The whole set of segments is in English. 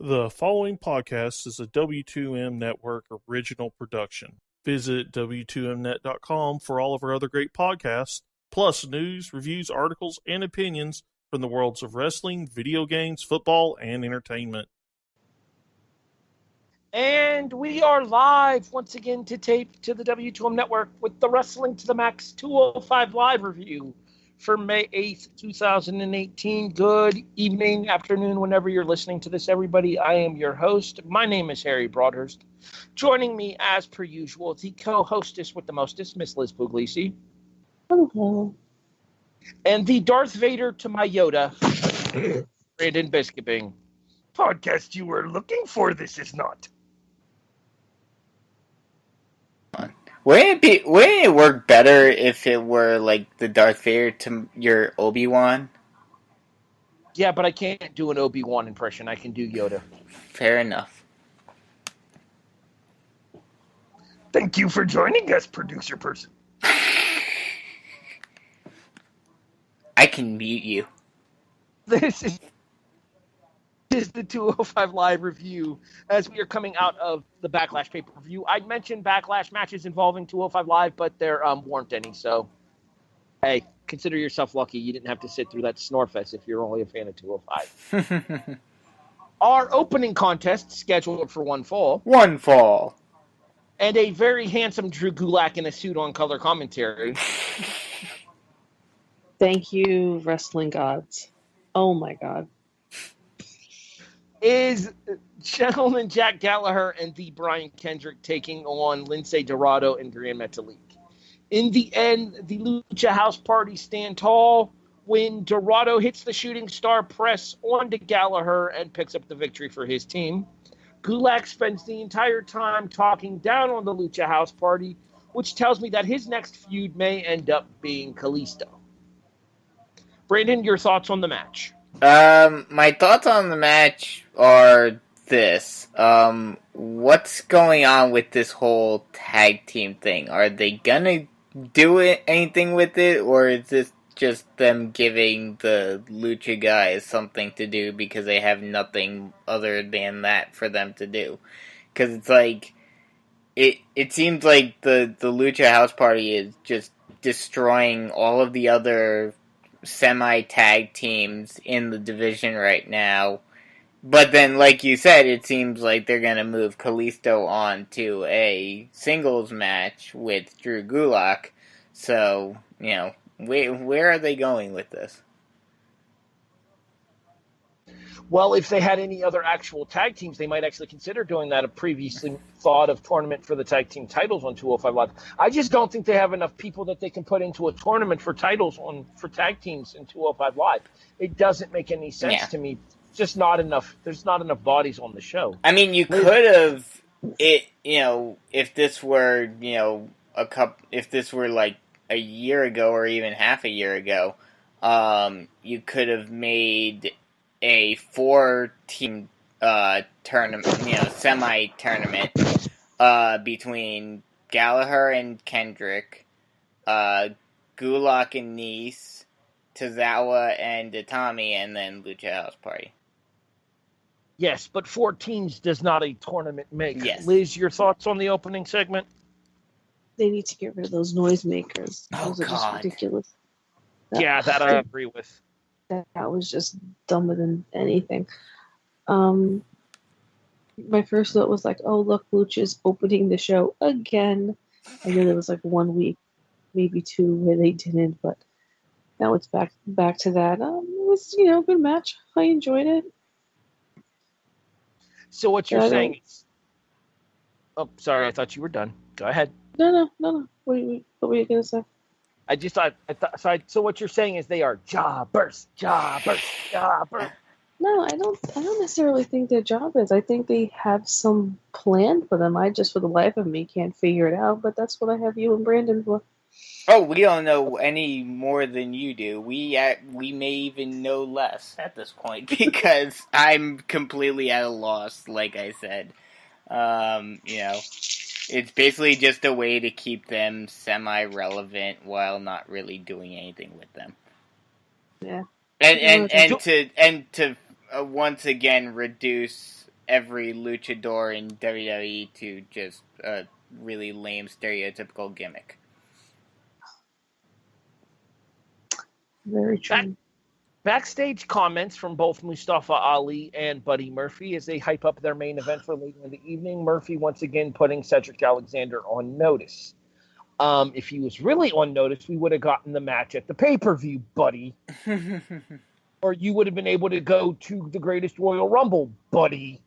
The following podcast is a W2M Network original production. Visit W2Mnet.com for all of our other great podcasts, plus news, reviews, articles, and opinions from the worlds of wrestling, video games, football, and entertainment. And we are live once again to tape to the W2M Network with the Wrestling to the Max 205 Live review for May 8th, 2018. Good evening, afternoon, whenever you're listening to this, everybody. I am your host. My name is Harry Broadhurst. Joining me, as per usual, the co-hostess with the mostest, Miss Liz Pugliese. Hello. And the Darth Vader to my Yoda, Brandon Biskobing. Podcast you were looking for, this is not. Wouldn't it work better if it were like the Darth Vader to your Obi-Wan? Yeah, but I can't do an Obi-Wan impression. I can do Yoda. Fair enough. Thank you for joining us, producer person. I can mute you. This is the 205 Live review as we are coming out of the Backlash pay-per-view. I mentioned Backlash matches involving 205 Live, but there weren't any, so hey, consider yourself lucky you didn't have to sit through that snore fest if you're only a fan of 205. Our opening contest scheduled for one fall. One fall. And a very handsome Drew Gulak in a suit on color commentary. Thank you, wrestling gods. Oh my god. Is gentleman Jack Gallagher and the Brian Kendrick taking on Lince Dorado and Gran Metalik. In the end, the Lucha House Party stand tall when Dorado hits the shooting star press onto Gallagher and picks up the victory for his team. Gulak spends the entire time talking down on the Lucha House Party, which tells me that his next feud may end up being Kalisto. Brandon, your thoughts on the match? My thoughts on the match are this. What's going on with this whole tag team thing? Are they gonna do anything with it, or is this just them giving the Lucha guys something to do because they have nothing other than that for them to do? Because it's like, it seems like the Lucha House Party is just destroying all of the other semi-tag teams in the division right now. But then, like you said, it seems like they're going to move Kalisto on to a singles match with Drew Gulak. So, you know, where are they going with this? Well, if they had any other actual tag teams, they might actually consider doing that. A previously thought of tournament for the tag team titles on 205 Live. I just don't think they have enough people that they can put into a tournament for titles for tag teams in 205 Live. It doesn't make any sense to me. Just not enough. There's not enough bodies on the show. I mean, you could have if this were, if this were like a year ago or even half a year ago, you could have made a 4-team tournament, semi-tournament between Gallagher and Kendrick, Gulak and Nice, Tozawa and Itami, and then Lucha House Party. Yes, but 4 teams does not a tournament make. Yes. Liz, your thoughts on the opening segment? They need to get rid of those noisemakers. Those are just ridiculous. That I agree with. That was just dumber than anything. My first thought was like, oh, look, Lucha's opening the show again. And then there was like 1 week, maybe 2, where they didn't, but now it's back to that. It was, a good match. I enjoyed it. So what you're saying is... Oh, sorry, I thought you were done. Go ahead. No. What were you going to say? I just thought... So what you're saying is they are jobbers. No, I don't necessarily think they're jobbers. I think they have some plan for them. I just, for the life of me, can't figure it out. But that's what I have you and Brandon for. Oh, we don't know any more than you do. We may even know less at this point because I'm completely at a loss. Like I said, it's basically just a way to keep them semi-relevant while not really doing anything with them. Yeah. And to once again reduce every luchador in WWE to just a really lame, stereotypical gimmick. Very true. Backstage comments from both Mustafa Ali and Buddy Murphy as they hype up their main event for later in the evening. Murphy once again putting Cedric Alexander on notice. If he was really on notice, we would have gotten the match at the pay-per-view, buddy. Or you would have been able to go to the Greatest Royal Rumble, buddy.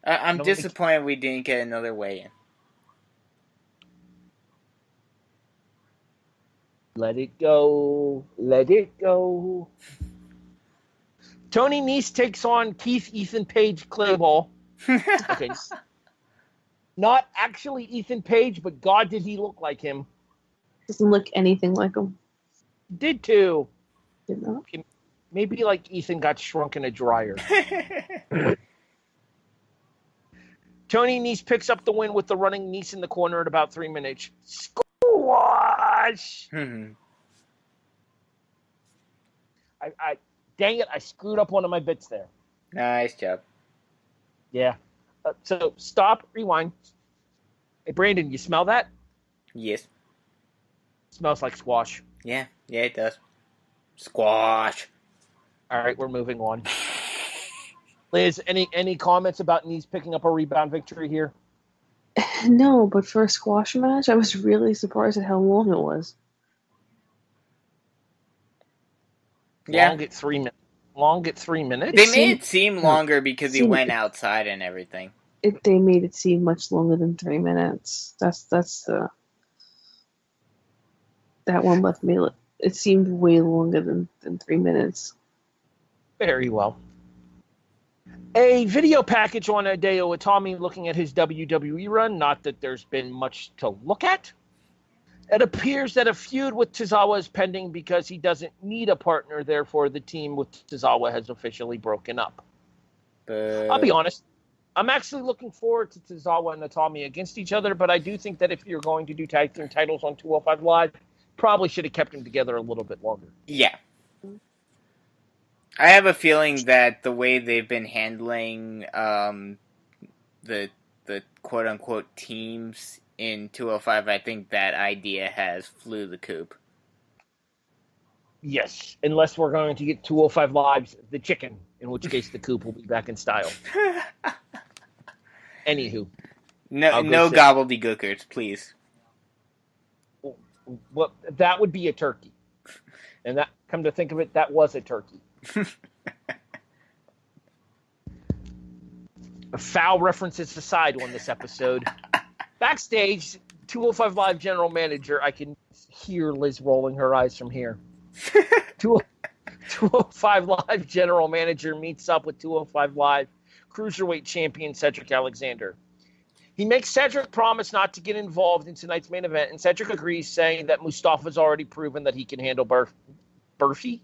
I'm disappointed we didn't get another weigh-in. Let it go. Let it go. Tony Nese takes on Keith Ethan Page Clayball. Okay. Not actually Ethan Page, but God, did he look like him. Doesn't look anything like him. Did too. Did not. Maybe like Ethan got shrunk in a dryer. Tony Nese picks up the win with the running Nese in the corner at about 3 minutes. Squash! Dang it, I screwed up one of my bits there. Nice job. Yeah. So stop, rewind. Hey, Brandon, you smell that? Yes. Smells like squash. Yeah, it does. Squash. All right, we're moving on. Liz, any comments about Nese picking up a rebound victory here? No, but for a squash match, I was really surprised at how long it was. Yeah. Long at 3 minutes. Long at 3 minutes. They made it seem longer because he went outside and everything. They made it seem much longer than 3 minutes. That's the that one left me. It seemed way longer than 3 minutes. Very well. A video package on Hideo Itami looking at his WWE run. Not that there's been much to look at. It appears that a feud with Tozawa is pending because he doesn't need a partner. Therefore, the team with Tozawa has officially broken up. I'll be honest. I'm actually looking forward to Tozawa and Itami against each other, but I do think that if you're going to do tag team titles on 205 Live, probably should have kept them together a little bit longer. Yeah. I have a feeling that the way they've been handling the quote-unquote teams in 205, I think that idea has flew the coop. Yes, unless we're going to get 205 Lives, the chicken, in which case the coop will be back in style. Anywho. No gobbledygookers, please. Well, that would be a turkey. And that, come to think of it, that was a turkey. Foul references aside on this episode. Backstage, 205 Live general manager, I can hear Liz rolling her eyes from here. 205 Live general manager meets up with 205 Live cruiserweight champion Cedric Alexander. He makes Cedric promise not to get involved in tonight's main event, and Cedric agrees, saying that Mustafa's already proven that he can handle Buddy Murphy.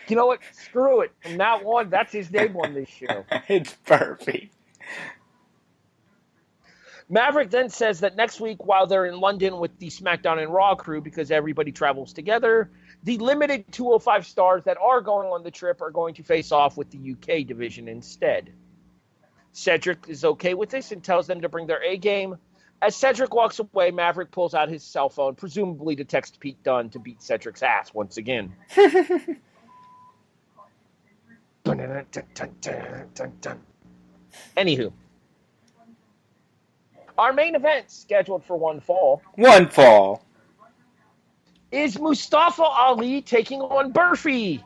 You know what? Screw it. From now on, that's his name on this show. It's Murphy. Maverick then says that next week, while they're in London with the SmackDown and Raw crew, because everybody travels together, the limited 205 stars that are going on the trip are going to face off with the UK division instead. Cedric is okay with this and tells them to bring their A game. As Cedric walks away, Maverick pulls out his cell phone, presumably to text Pete Dunne to beat Cedric's ass once again. Anywho. Our main event, scheduled for one fall, is Mustafa Ali taking on Murphy.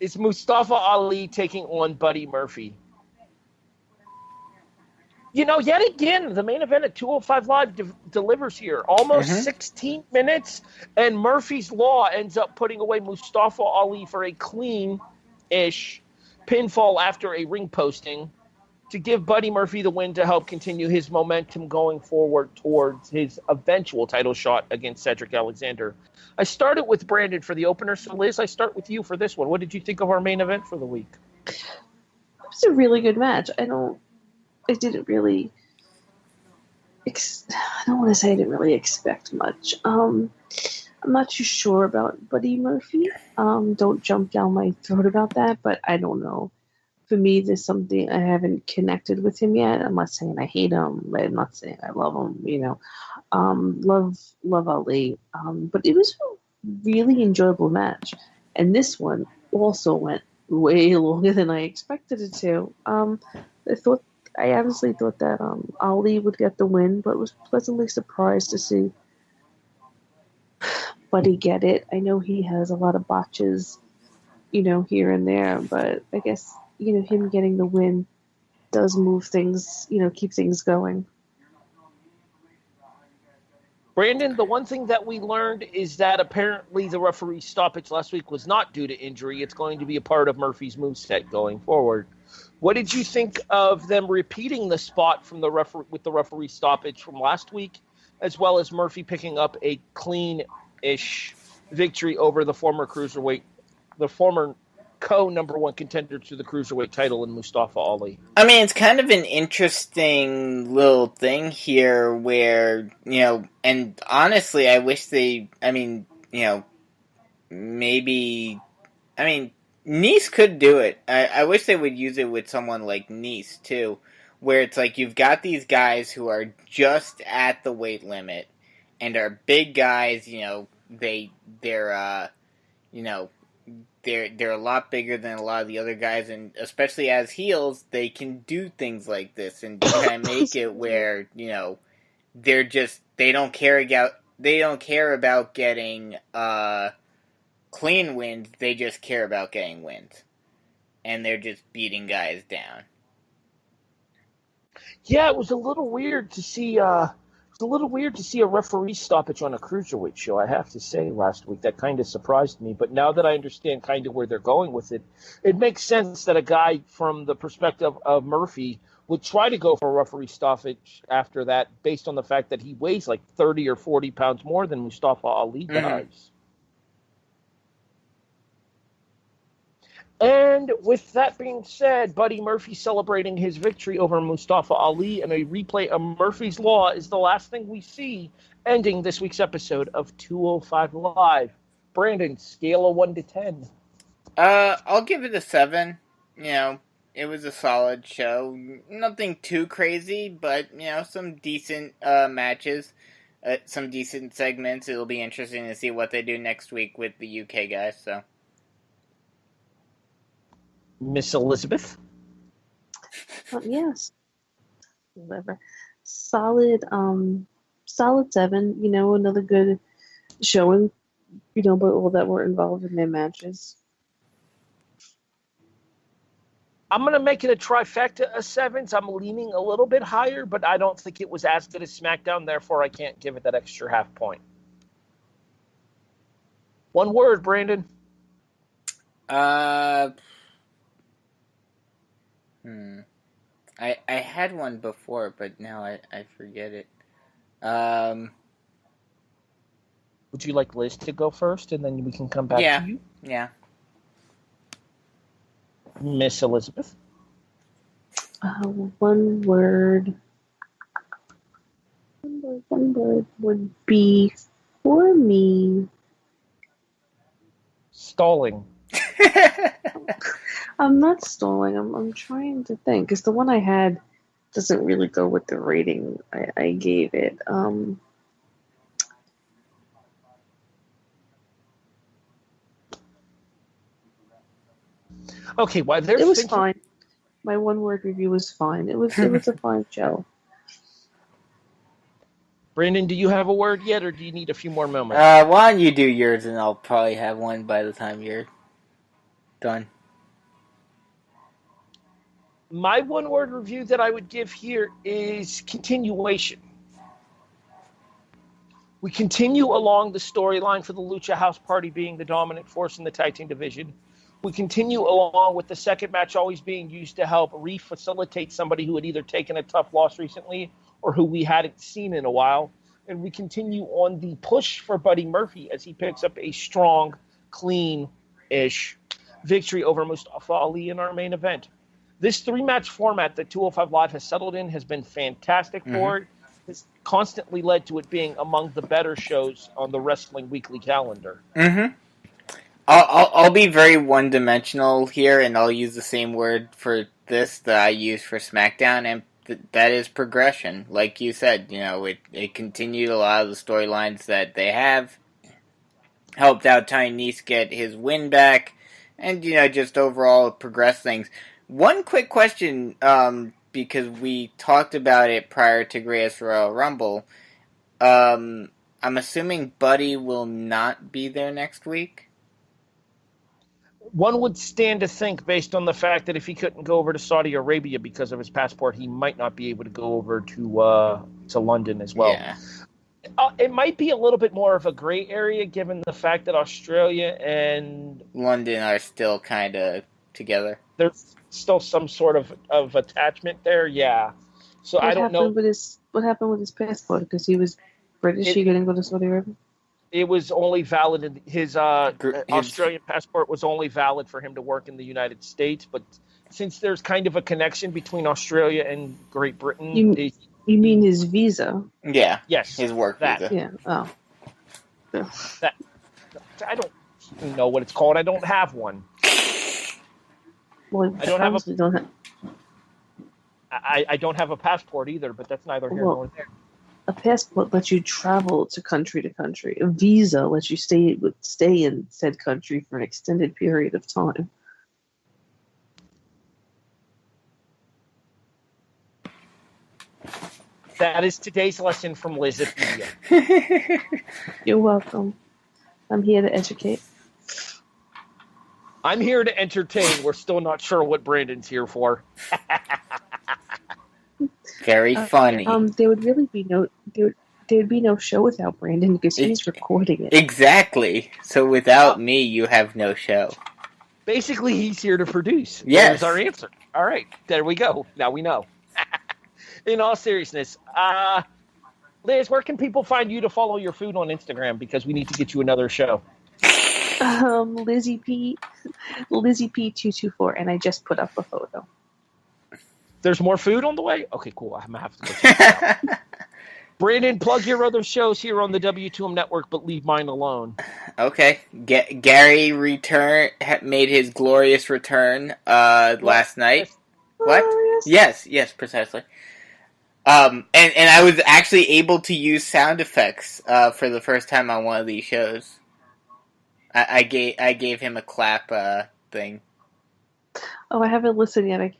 Is Mustafa Ali taking on Buddy Murphy? You know, yet again, the main event at 205 Live delivers here. Almost 16 minutes, and Murphy's Law ends up putting away Mustafa Ali for a clean-ish pinfall after a ring posting to give Buddy Murphy the win to help continue his momentum going forward towards his eventual title shot against Cedric Alexander. I started with Brandon for the opener, so Liz, I start with you for this one. What did you think of our main event for the week? It was a really good match. I don't want to say I didn't really expect much. I'm not too sure about Buddy Murphy. Don't jump down my throat about that, but I don't know. For me, there's something I haven't connected with him yet. I'm not saying I hate him. I'm not saying I love him. Love Ali. But it was a really enjoyable match, and this one also went way longer than I expected it to. I honestly thought that Ali would get the win, but was pleasantly surprised to see Buddy get it. I know he has a lot of botches, here and there, but I guess him getting the win does move things, keep things going. Brandon, the one thing that we learned is that apparently the referee stoppage last week was not due to injury. It's going to be a part of Murphy's moveset going forward. What did you think of them repeating the spot from with the referee stoppage from last week, as well as Murphy picking up a clean-ish victory over the former number one contender to the cruiserweight title in Mustafa Ali? I mean, it's kind of an interesting little thing here where, and honestly, I wish Nice could do it. I wish they would use it with someone like Nice, too, where it's like you've got these guys who are just at the weight limit and are big guys, they're a lot bigger than a lot of the other guys, and especially as heels, they can do things like this and kind of make it where, they don't care about getting clean wins, they just care about getting wins. And they're just beating guys down. Yeah, it was a little weird to see a referee stoppage on a cruiserweight show, I have to say, last week. That kind of surprised me. But now that I understand kind of where they're going with it, it makes sense that a guy from the perspective of Murphy would try to go for a referee stoppage after that, based on the fact that he weighs like 30 or 40 pounds more than Mustafa Ali does. Mm-hmm. And with that being said, Buddy Murphy celebrating his victory over Mustafa Ali, and a replay of Murphy's Law is the last thing we see, ending this week's episode of 205 Live. Brandon, scale of 1 to 10. I'll give it a 7. It was a solid show. Nothing too crazy, but, some decent matches, some decent segments. It'll be interesting to see what they do next week with the UK guys, so. Miss Elizabeth? Yes. Whatever. Solid 7, another good showing, but all that were involved in their matches. I'm going to make it a trifecta of 7s. I'm leaning a little bit higher, but I don't think it was as good as SmackDown, therefore I can't give it that extra half point. One word, Brandon. I had one before, but now I forget it. Would you like Liz to go first, and then we can come back to you? Yeah. Miss Elizabeth? One word. One word would be, for me, stalling. I'm not stalling. I'm trying to think, because the one I had doesn't really go with the rating I gave it. Okay, well, it was fine. My one-word review was fine. It was a fine show. Brandon, do you have a word yet, or do you need a few more moments? Why don't you do yours, and I'll probably have one by the time you're done. My one-word review that I would give here is continuation. We continue along the storyline for the Lucha House Party being the dominant force in the tag team division. We continue along with the second match always being used to help re-facilitate somebody who had either taken a tough loss recently or who we hadn't seen in a while. And we continue on the push for Buddy Murphy as he picks up a strong, clean-ish victory over Mustafa Ali in our main event. This 3-match format that 205 Live has settled in has been fantastic for it. Has constantly led to it being among the better shows on the Wrestling Weekly calendar. Mm-hmm. I'll be very one-dimensional here, and I'll use the same word for this that I use for SmackDown, and that is progression. Like you said, it continued a lot of the storylines that they have, helped out Tiny Nese get his win back, and, just overall progress things. One quick question, because we talked about it prior to Greatest Royal Rumble. I'm assuming Buddy will not be there next week? One would stand to think, based on the fact that if he couldn't go over to Saudi Arabia because of his passport, he might not be able to go over to London as well. Yeah. It might be a little bit more of a gray area, given the fact that Australia and London are still kind of together. There's still some sort of attachment there, yeah. So I don't know. What happened with his passport? Because he was British, he couldn't go to Saudi Arabia? It was only valid. His Australian passport was only valid for him to work in the United States. But since there's kind of a connection between Australia and Great Britain, you mean his visa? Yeah. Yes. His work visa. Yeah. Oh. Yeah. That I don't know what it's called. I don't have one. Well, I don't have a passport either. But that's neither here nor there. A passport lets you travel to country. A visa lets you stay in said country for an extended period of time. That is today's lesson from Lizipedia. You're welcome. I'm here to educate. I'm here to entertain. We're still not sure what Brandon's here for. Very funny. There would be no show without Brandon because he's recording it. Exactly. So without me, you have no show. Basically, he's here to produce. Yes. There's our answer. All right. There we go. Now we know. In all seriousness, Liz, where can people find you to follow your food on Instagram? Because we need to get you another show. Lizzie P224, and I just put up a photo. There's more food on the way? Okay, cool. I'm going to have to go check it out. Brandon, plug your other shows here on the W2M network, but leave mine alone. Okay. Gary made his glorious return last night. What? Yes, precisely. And I was actually able to use sound effects for the first time on one of these shows. I gave him a clap thing. Oh, I haven't listened yet. I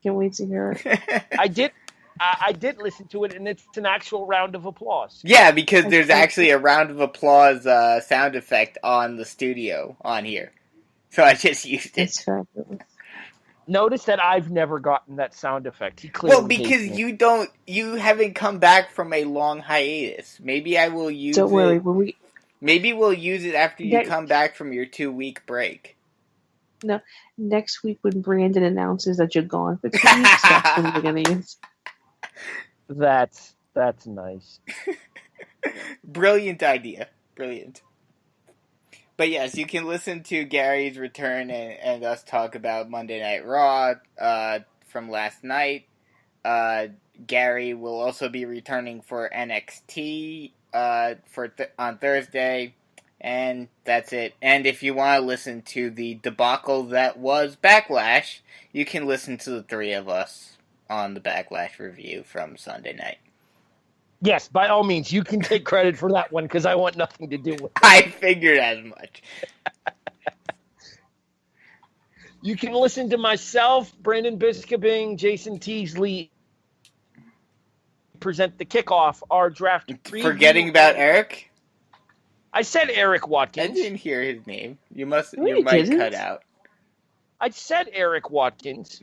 can't wait to hear it. I did listen to it, and it's an actual round of applause. Yeah, because there's actually a round of applause sound effect on the studio on here. So I just used it. It's fabulous. Notice that I've never gotten that sound effect. He clearly because you haven't come back from a long hiatus. Maybe I will use it. Don't worry, maybe we'll use it after you come back from your 2-week break. No, next week when Brandon announces that you're gone for 2 weeks, that's when we're gonna use. That's nice. Brilliant idea. Brilliant. But yes, you can listen to Gary's return and us talk about Monday Night Raw from last night. Gary will also be returning for NXT on Thursday. And that's it. And if you want to listen to the debacle that was Backlash, you can listen to the three of us on the Backlash review from Sunday night. Yes, by all means, you can take credit for that one because I want nothing to do with it. I figured as much. You can listen to myself, Brandon Biskobing, Jason Teasley present the kickoff, our draft preview. Forgetting about Eric? I said Eric Watkins. I didn't hear his name. You might cut out. I said Eric Watkins.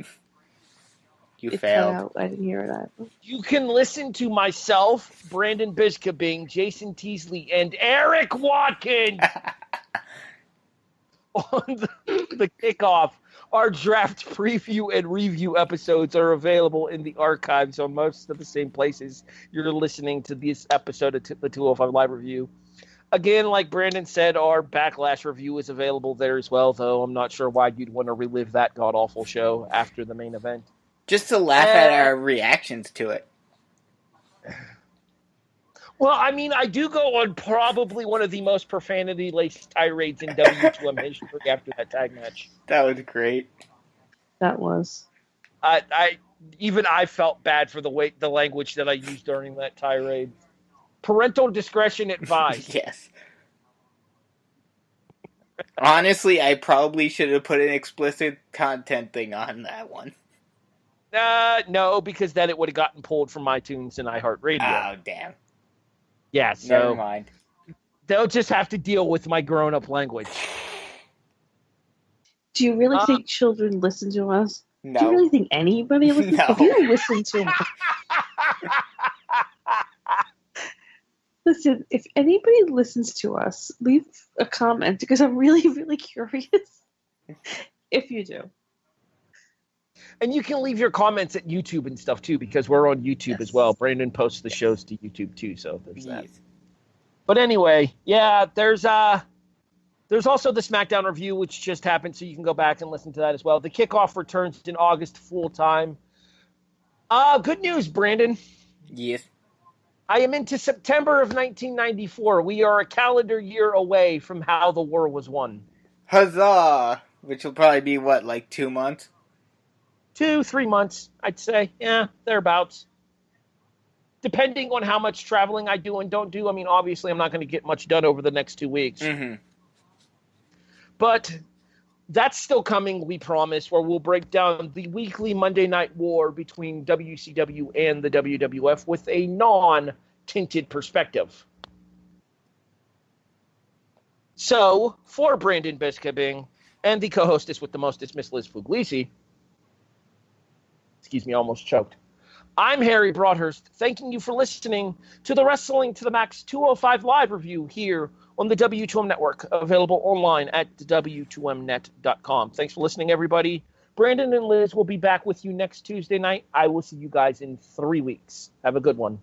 You It failed. cut out. I didn't hear that. You can listen to myself, Brandon Biskobing, Jason Teasley, and Eric Watkins on the kickoff. Our draft preview and review episodes are available in the archives on most of the same places you're listening to this episode of the 205 Live Review. Again, like Brandon said, our Backlash review is available there as well, though I'm not sure why you'd want to relive that god-awful show after the main event. Just to laugh at our reactions to it. Well, I mean, I do go on probably one of the most profanity-laced tirades in W2M history after that tag match. That was great. That was. I felt bad for the language that I used during that tirade. Parental discretion advised. Yes. Honestly, I probably should have put an explicit content thing on that one. No, because then it would have gotten pulled from iTunes and iHeartRadio. Oh, damn. Yeah, so Never mind. they'll just have to deal with my grown-up language. Do you really think children listen to us? No. Do you really think anybody listens? No. If you listen to us, listen. If anybody listens to us, leave a comment because I'm really, really curious. If you do, and you can leave your comments at YouTube and stuff too, because we're on YouTube as well. Brandon posts the shows to YouTube too, so there's that. But anyway, yeah, there's also the SmackDown review, which just happened, so you can go back and listen to that as well. The kickoff returns in August full time. Good news, Brandon. Yes. I am into September of 1994. We are a calendar year away from how the war was won. Huzzah! Which will probably be, what, like 2 months? 2-3 months, I'd say. Yeah, thereabouts. Depending on how much traveling I do and don't do. I mean, obviously, I'm not going to get much done over the next 2 weeks. Mm-hmm. But that's still coming, we promise, where we'll break down the weekly Monday Night War between WCW and the WWF with a non-tinted perspective. So, for Brandon Biskobing and the co-hostess with the mostest, Miss Liz Pugliese, excuse me, almost choked, I'm Harry Broadhurst, thanking you for listening to the Wrestling to the Max 205 live review here on the W2M Network, available online at W2Mnet.com. Thanks for listening, everybody. Brandon and Liz will be back with you next Tuesday night. I will see you guys in 3 weeks. Have a good one.